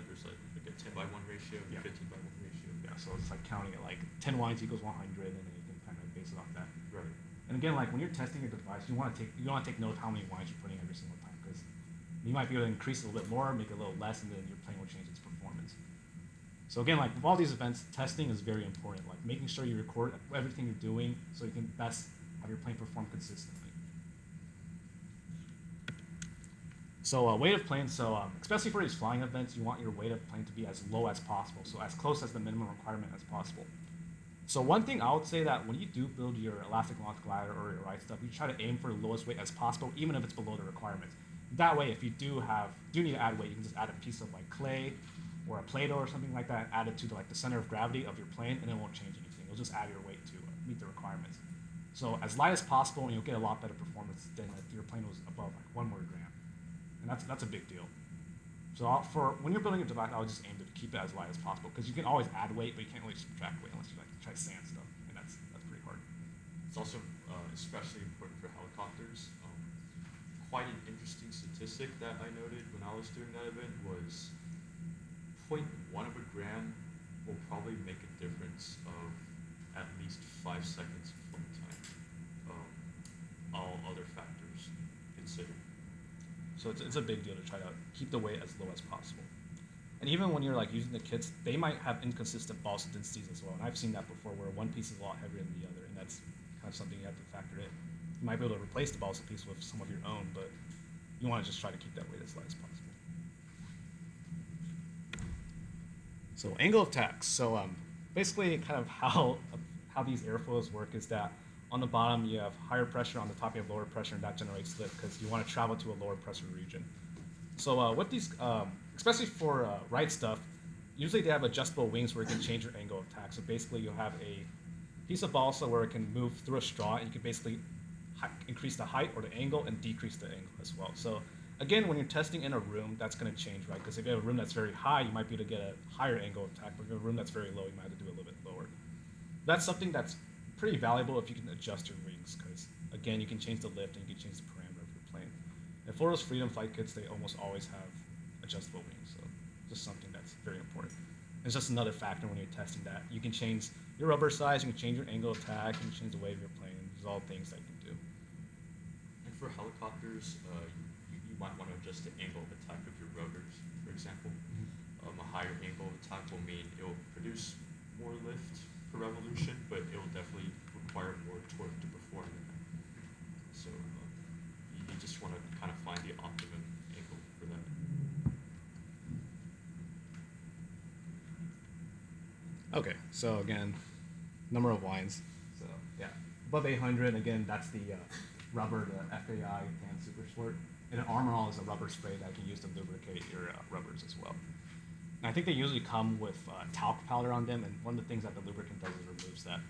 B: there's like a 10:1 ratio, and
C: Yeah.
B: 15:1 ratio.
C: Yeah, so it's like counting it like 10 winds equals 100, and then you can kind of base it off that.
B: Right.
C: And again, like when you're testing your device, you want to take note of how many winds you're putting every single time, because you might be able to increase it a little bit more, make it a little less, and then your plane will change its performance. So again, like with all these events, testing is very important. Like making sure you record everything you're doing so you can best have your plane perform consistently. So weight of plane, especially for these flying events, you want your weight of plane to be as low as possible, so as close as the minimum requirement as possible. So one thing I would say that when you do build your elastic launch glider or your ride stuff, you try to aim for the lowest weight as possible, even if it's below the requirements. That way, if you do need to add weight, you can just add a piece of like clay or a Play-Doh or something like that, add it to the center of gravity of your plane, and it won't change anything. You'll just add your weight to meet the requirements. So as light as possible, and you'll get a lot better performance than if your plane was above like 1 more gram. And that's a big deal. So for when you're building a device, I would just aim to keep it as light as possible, because you can always add weight, but you can't really subtract weight unless you like try sand stuff, and that's pretty hard.
B: It's also especially important for helicopters. Quite an interesting statistic that I noted when I was doing that event was 0.1 of a gram will probably make a difference of at least 5 seconds of flight time. All other factors considered.
C: So it's a big deal to try to keep the weight as low as possible. And even when you're like using the kits, they might have inconsistent balsa densities as well. And I've seen that before where one piece is a lot heavier than the other, and that's kind of something you have to factor in. You might be able to replace the balsa piece with some of your own, but you want to just try to keep that weight as light as possible. So angle of attack. So basically kind of how these airfoils work is that on the bottom you have higher pressure, on the top you have lower pressure, and that generates lift because you want to travel to a lower pressure region. So with these, especially for ride stuff, usually they have adjustable wings where you can change your angle of attack. So basically you have a piece of balsa where it can move through a straw, and you can basically increase the height or the angle and decrease the angle as well. So again, when you're testing in a room, that's going to change, right? Because if you have a room that's very high, you might be able to get a higher angle of attack, but if you have a room that's very low, you might have to do a little bit lower. That's something that's pretty valuable if you can adjust your wings, because again, you can change the lift and you can change the parameter of your plane. And for those Freedom flight kits, they almost always have adjustable wings, so just something that's very important. It's just another factor when you're testing that. You can change your rubber size, you can change your angle of attack, you can change the weight of your plane. These are all things that you can do.
B: And for helicopters, you might want to adjust the angle of attack of your rotors, for example. A higher angle of attack will mean it will produce more lift per revolution, but it will definitely require more torque to perform that. So you just want to kind of find the optimum angle for that.
C: Okay, so again, number of lines. So yeah, above 800, again, that's the rubber, the FAI Tan Super Sport. And an Armor All is a rubber spray that you can use to lubricate your rubbers as well. And I think they usually come with talc powder on them, and one of the things that the lubricant does is removes that.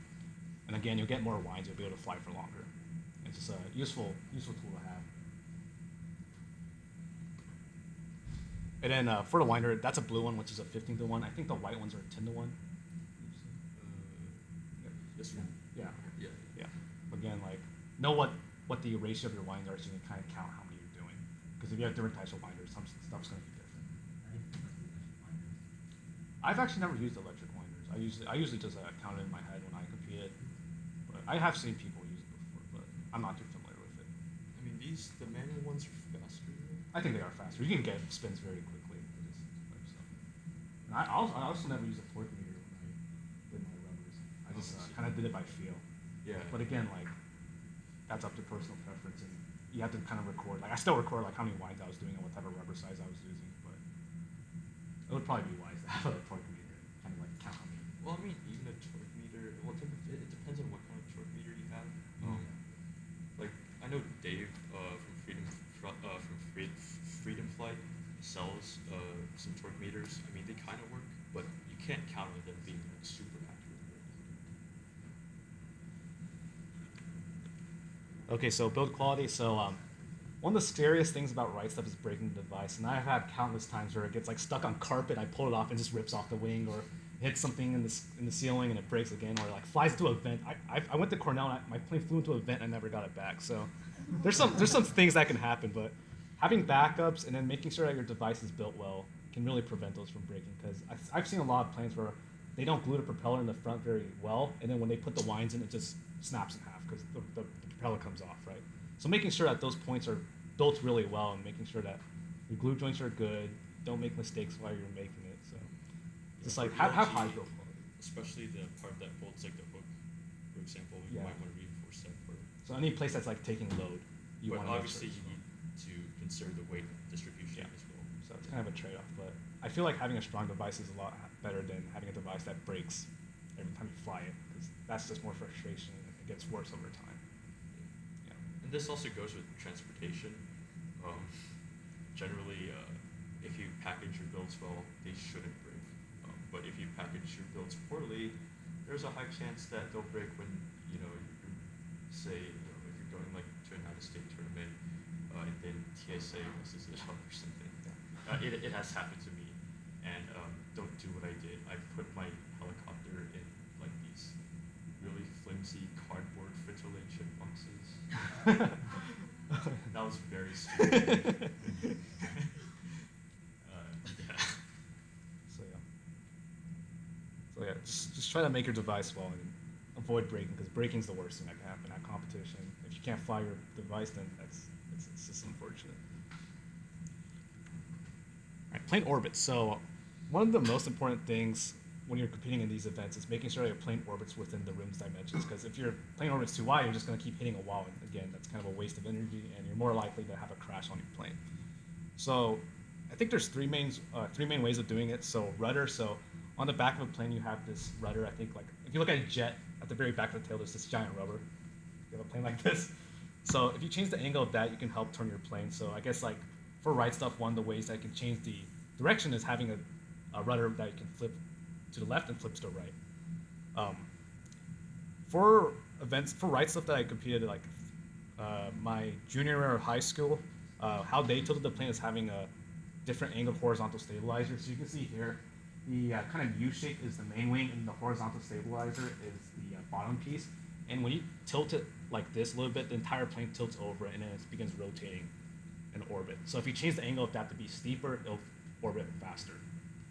C: And again, you'll get more winds, you'll be able to fly for longer. It's just a useful tool to have. And then for the winder, that's a blue one, which is a 15-to-1. I think the white ones are 10-to-1.
B: This one?
C: Yeah.
B: Yeah.
C: Again, like, know what the ratio of your winds are, so you can kind of count how many you're doing. Because if you have different types of winders, some stuff's going to be different. I've actually never used electric winders. I usually just count it in my head when I competed. But I have seen people use it before, but I'm not too familiar with it.
B: I mean, the manual ones are faster.
C: I think they are faster. You can get spins very quickly with this type of stuff. And I also never used a torque meter when I did my rubbers. I just kind of did it by feel.
B: Yeah.
C: But again, like, that's up to personal preference, and you have to kind of record. Like, I still record like how many winds I was doing and what type of rubber size I was using, but it would probably be wise to have a torque meter and kind of like count how many.
B: Well, I mean, even a torque meter. Well, it depends on what kind of torque meter you have. Like I know Dave from Freedom Flight sells some torque meters. I mean, they kind of work, but you can't count on them being like super accurate.
C: Okay, so build quality. So one of the scariest things about ride stuff is breaking the device, and I've had countless times where it gets like stuck on carpet. I pull it off and just rips off the wing, or hits something in the ceiling and it breaks again, or like flies into a vent. I went to Cornell and my plane flew into a vent and I never got it back. So there's some things that can happen, but having backups and then making sure that your device is built well can really prevent those from breaking. Because I've seen a lot of planes where they don't glue the propeller in the front very well, and then when they put the winds in, it just snaps in half because the propeller comes off, right? So making sure that those points are built really well and making sure that your glue joints are good, don't make mistakes while you're making it. So just like have high build quality.
B: Especially the part that bolts like the hook, for example, you might want to reinforce that part.
C: So any place that's like taking load, you
B: but
C: want to
B: obviously you need to consider the weight distribution as well.
C: So it's kind of a trade-off, but I feel like having a strong device is a lot better than having a device that breaks every time you fly it, because that's just more frustration and it gets worse over time. Yeah.
B: And this also goes with transportation. Generally, if you package your builds well, they shouldn't break. But if you package your builds poorly, there's a high chance that they'll break when you're say if you're going like to an out-of-state tournament and then TSA messes it up or something. It has happened to me, and don't do what I did. I put my helicopter in like these really flimsy cardboard frito-lay That was very stupid. Yeah.
C: So yeah. So yeah, just try to make your device well and avoid breaking, because breaking's the worst thing that can happen at competition. If you can't fly your device, then it's just unfortunate. All right, plane orbits. So one of the most important things when you're competing in these events is making sure your plane orbits within the rim's dimensions. Because if your plane orbit's too wide, you're just going to keep hitting a wall, and again, that's kind of a waste of energy, and you're more likely to have a crash on your plane. So I think there's three main ways of doing it. So rudder. So on the back of a plane, you have this rudder. I think like if you look at a jet, at the very back of the tail, there's this giant rubber. You have a plane like this. So if you change the angle of that, you can help turn your plane. So I guess like for right stuff, one of the ways that you can change the direction is having a rudder that you can flip to the left and flips to the right. For events, for right stuff that I competed like my junior year of high school, how they tilted the plane is having a different angled horizontal stabilizer. So you can see here, the kind of U shape is the main wing, and the horizontal stabilizer is the bottom piece. And when you tilt it like this a little bit, the entire plane tilts over, and then it begins rotating in orbit. So if you change the angle of that to be steeper, it'll orbit faster.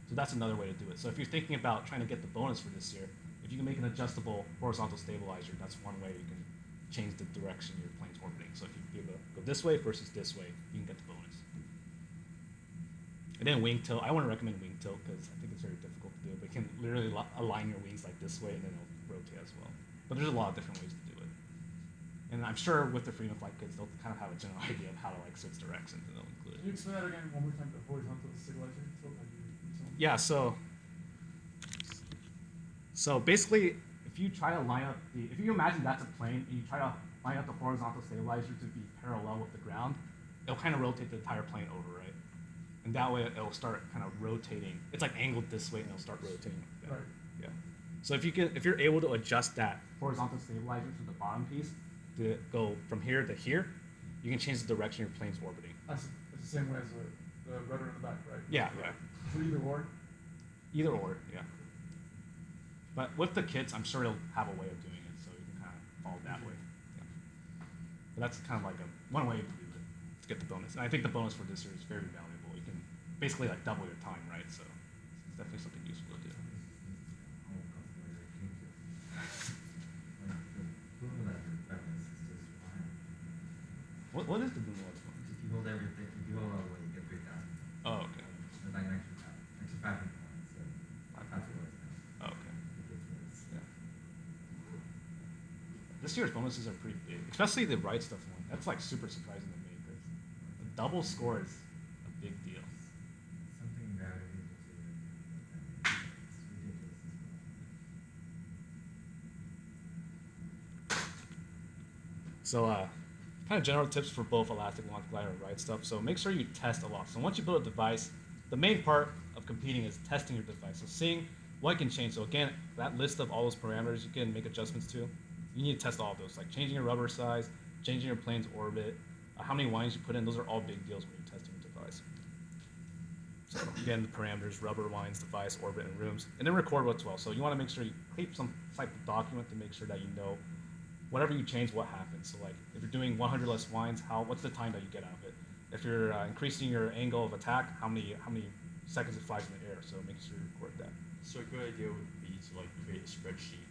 C: So that's another way to do it. So if you're thinking about trying to get the bonus for this year, if you can make an adjustable horizontal stabilizer, that's one way you can change the direction your plane's orbiting. So if you go this way versus this way, you can get the bonus. And then wing tilt, I wouldn't recommend wing tilt because I think it's very difficult to do. But you can literally align your wings like this way, and then it'll rotate as well. But there's a lot of different ways to do it. And I'm sure with the Freedom Flight kids, they'll kind of have a general idea of how to like switch directions, and they'll include
G: Can you
C: it.
G: explain that again one more time? The horizontal stabilizer.
C: Yeah, so basically, if you try to line up if you imagine that's a plane and you try to line up the horizontal stabilizer to be parallel with the ground, it'll kind of rotate the entire plane over, right? And that way it'll start kind of rotating. It's like angled this way, and it'll start rotating like that.
G: Right.
C: Yeah. So if you're able to adjust that horizontal stabilizer to the bottom piece to go from here to here, you can change the direction your plane's orbiting.
G: It's the same way as the rudder in the back, right?
C: Yeah, yeah.
G: So either or.
C: Either or, yeah. But with the kits, I'm sure they'll have a way of doing it, so you can kind of follow that way. Yeah. But that's kind of like one way to do it to get the bonus. And I think the bonus for this year is very valuable. You can basically like double your time, right? So it's definitely something useful to do. What is the boom level?
I: If you hold everything, if you hold all the way, you get 3,000.
C: Oh, okay.
I: It's like an extra 500 points. So that's what it's now.
C: Oh, okay.
I: Ridiculous.
C: Yeah. This year's bonuses are pretty big, especially the right stuff one. That's like super surprising to me because the double score is a big deal.
I: Something gravity to it's ridiculous as well.
C: So, kind of general tips for both elastic launch glider and ride stuff. So make sure you test a lot. So once you build a device, the main part of competing is testing your device. So seeing what can change. So again, that list of all those parameters you can make adjustments to. You need to test all of those, like changing your rubber size, changing your plane's orbit, how many winds you put in. Those are all big deals when you're testing your device. So again, the parameters, rubber, winds, device, orbit, and rooms. And then record what's well. So you want to make sure you keep some type of document to make sure that you know whatever you change, what happens. So like if you're doing 100 less winds, what's the time that you get out of it? If you're increasing your angle of attack, how many seconds it flies in the air? So make sure you record that.
B: So a good idea would be to like create a spreadsheet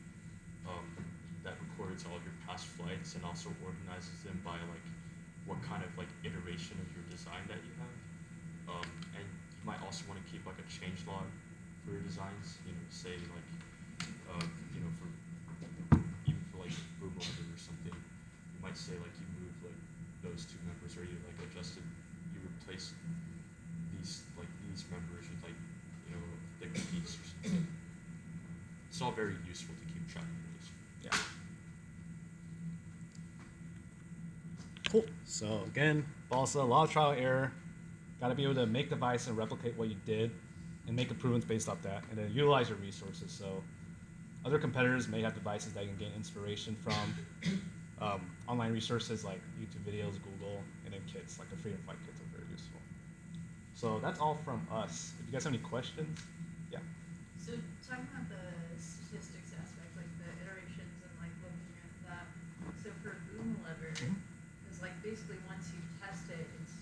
B: that records all of your past flights and also organizes them by like what kind of like iteration of your design that you have. And you might also want to keep like a change log for your designs. You know, say like you know, for even for like boom lever or something, you might say like you move like those two members, or you like adjusted, you replace these members with like, you know, a thicker piece or something. It's all very useful to keep track of those.
C: Yeah. Cool. So again, Balsa, a lot of trial and error. Got to be able to make device and replicate what you did, and make improvements based off that, and then utilize your resources. So other competitors may have devices that you can gain inspiration from. Online resources like YouTube videos, Google, and then kits like the Freedom Flight kits are very useful. So that's all from us. If you guys have any questions, yeah.
F: So talking about the statistics aspect, like the iterations and like looking at that. So for boom lever, basically once you test it, it's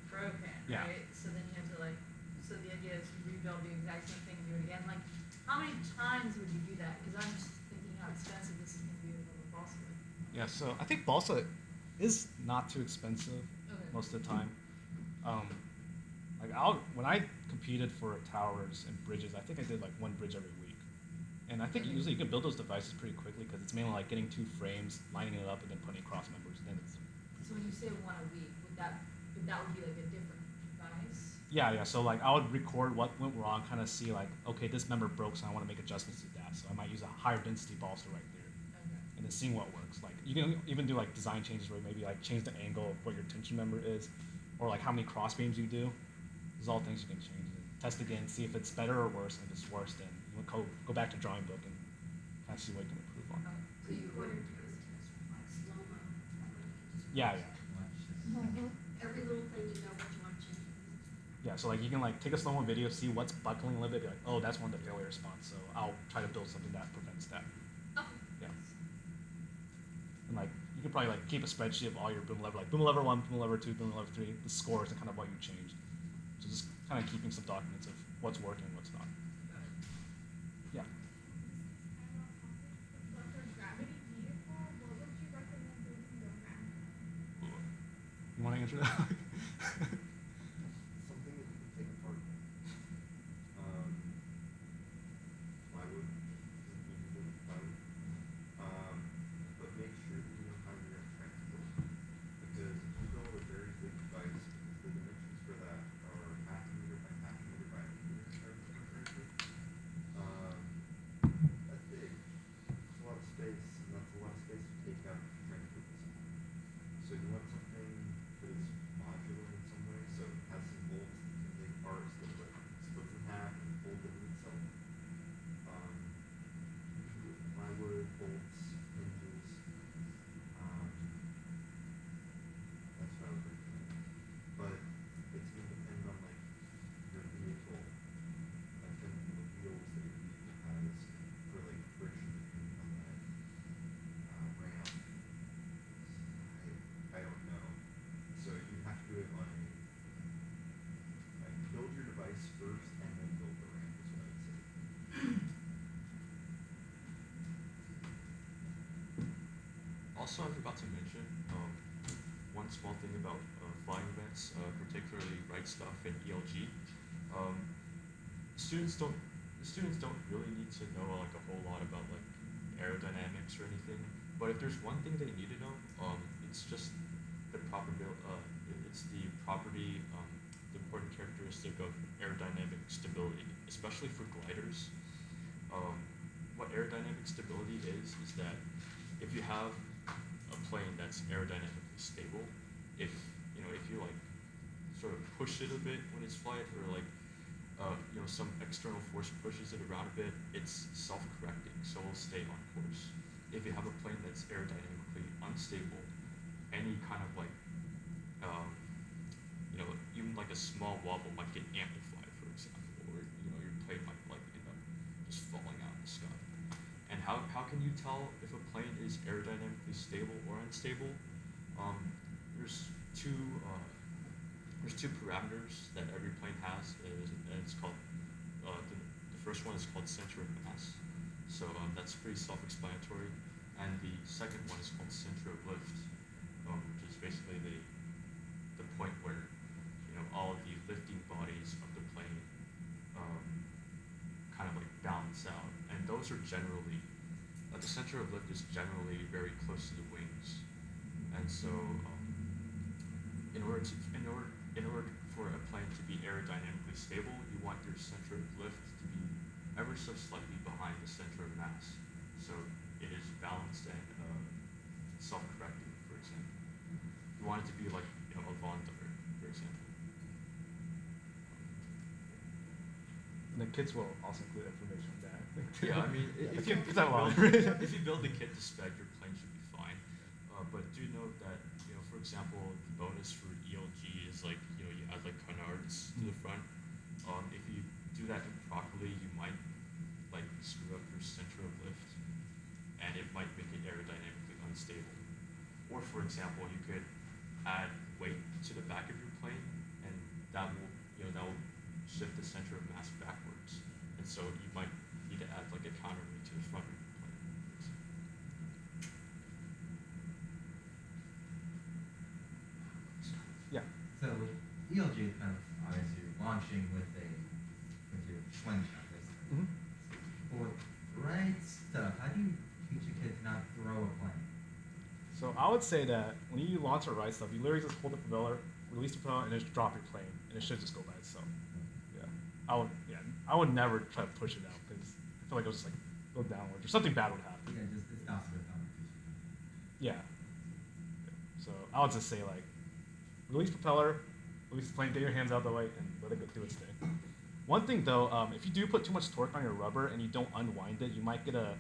F: broken,
C: Yeah.
F: right? So then you have to like, so the idea is you rebuild the exact same thing, do it again. Like, how many times would you do that? Because I'm just thinking how expensive this is going to be with all the balsa.
C: Yeah, so I think balsa is not too expensive
F: Okay.
C: most of the time. Like when I competed for towers and bridges, I think I did like one bridge every week. And I think
F: Okay.
C: usually you can build those devices pretty quickly because it's mainly like getting two frames, lining it up, and then putting cross members. Then it's
F: So when you say one a week, would that be like a different device?
C: yeah. So like I would record what went wrong, kind of see like okay, this member broke, so I want to make adjustments to that. So I might use a higher density balsa right there,
F: Okay.
C: and then seeing what works. Like you can even do like design changes where maybe like change the angle of what your tension member is, or like how many cross beams you do. These are all things you can change. And test again, see if it's better or worse. And if it's worse, then you go back to drawing book and kind of see what you can improve on.
F: Okay.
J: So you ordered those tests from like slow-mo, that way you can just.
C: Yeah, yeah.
I: Watch this.
H: Mhm.
J: Every little thing you know what you want to change.
C: Yeah, so like you can like take a slow-mo video, see what's buckling a little bit, be like, oh, that's one of the failure spots. So I'll try to build something that prevents that.
F: Okay.
C: Yeah. And like you can probably like keep a spreadsheet of all your boom lever, like boom lever 1, boom lever 2, boom lever 3, the scores and kind of what you changed. So just kind of keeping some documents of what's working and what's not. Yeah.
K: But for gravity vehicle, what would you recommend doing in the ramp?
C: You want to answer that?
A: Something that you can take apart. Plywood, doesn't need to do with plywood. But make sure that you know how you're going to transport. Because if you build a very big device, because the dimensions for that are half a meter by half a meter by a meter, if I remember correctly. That's big. That's a lot of space, and that's a lot of space to take out if you're trying to put this on. So you want something that is modular in some way, so it has some bolts that you can take apart, so that it splits in half and folds into itself. Usually with plywood, bolts, hinges. That's what I would recommend. But it's going to depend on like your vehicle, like the wheels that your vehicle has for like friction depending on that ramp. I don't know. So you have to do it on a like build your device first and then build the ramp is what I would say.
B: Also, I forgot to mention one small thing about flying events, particularly Right Stuff and ELG. Um, students don't really need to know like a whole lot about like aerodynamics or anything. But if there's one thing they need to know, it's just the it's the property, the important characteristic of aerodynamic stability, especially for gliders. What aerodynamic stability is that if you have a plane that's aerodynamically stable, if you like sort of push it a bit when it's flight, or like some external force pushes it around a bit, it's self-correcting, so it'll stay on course. If you have a plane that's aerodynamically unstable, any kind of like even like a small wobble might get amplified, for example, or your plane might like end up just falling out in the sky. And how can you tell if a plane is aerodynamically stable or unstable? There's two parameters that every plane has, and it's called the first one is called center of mass. So that's pretty self-explanatory, and the second one is called center of lift, which is basically the point where all of the lifting bodies of the plane kind of like balance out, and those are generally the center of lift is generally very close to the wings, and so in order for a plane to be aerodynamically stable, you want your center of lift to be ever so slightly behind the center of mass, so it is balanced and self-correcting, for example. You want it to be like a Vondar, for example.
C: And the kids will also include information on that. I think, too.
B: Yeah, I mean,
C: Yeah,
B: if you
C: if
B: if you build the kit to spec, your plane should be fine. But do note that for example, the bonus for ELG is like you add like canards to the front. If you do that improperly, you might like screw up your center of lift, and it might make it aerodynamically unstable. Or for example, you could add weight to the back of your plane, and that will that will shift the center of mass backwards, and so you might need to add like a counterweight to the front of your plane.
C: Yeah.
I: So with ELG, kind of obviously you're launching with your slingshot, basically.
C: Mm-hmm.
I: But with right stuff, how do you teach a kid to not throw a plane?
C: So I would say that when you launch a ride stuff, you literally just hold the propeller, release the propeller, and just drop your plane, and it should just go by itself. Yeah. I would never try to push it out because I feel like it'll just like go downwards or something bad would happen.
I: Yeah, just it stops with
C: Yeah. So I would just say like release propeller, release the plane, get your hands out of the way, and let it go do its thing. One thing though, if you do put too much torque on your rubber and you don't unwind it, you might get a,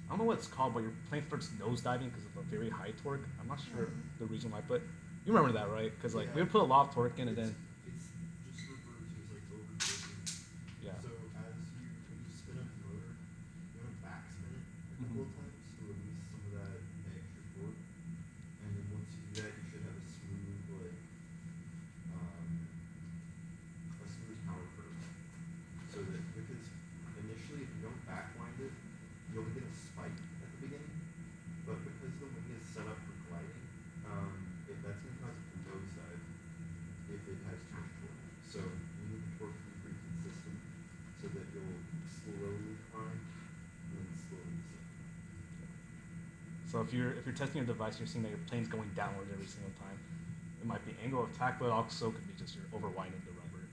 C: I don't know what it's called, but your plane starts nosediving because of a very high torque. I'm not sure the reason why, but you remember that, right? Because like we would put a lot of torque in and then
A: It's just referred to as like overtaking.
C: yeah.
A: So when you spin up the motor, you want to backspin it a couple of times to release some of that extra torque. And then once you do that, you should have a smooth counter curve. So that because initially if you don't backwind it, you'll get a spike at the beginning. But because the wing is set up for gliding, if that's going to cause a nosedive if it has too much torque. So you need the torque to be pretty consistent so that you'll slowly climb and then slowly descend.
C: So if you're testing your device, you're seeing that your plane's going downwards every single time. It might be angle of attack, but it also could be just you're overwinding the rubber.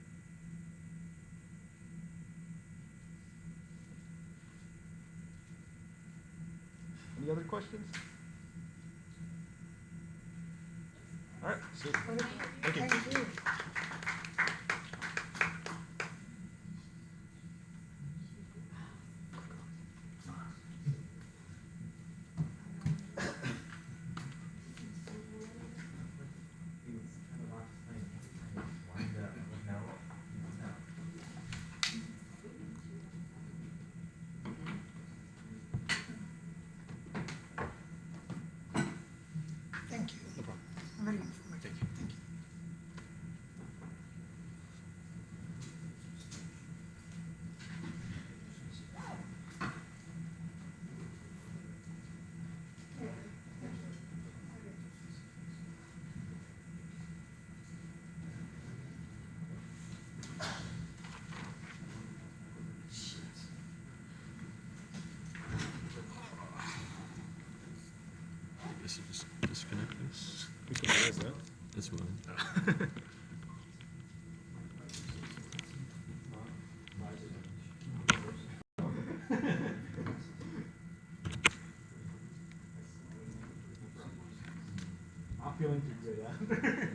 C: Any other questions? All right. So, thank you.
H: Thank you.
I: He was kind of launch his plane every time he just wind up. No.
H: Thank you.
C: No problem.
H: Very informative. Thank you.
B: This is just disconnect this.
C: We can raise that.
B: This one.
C: I'm feeling too good, yeah.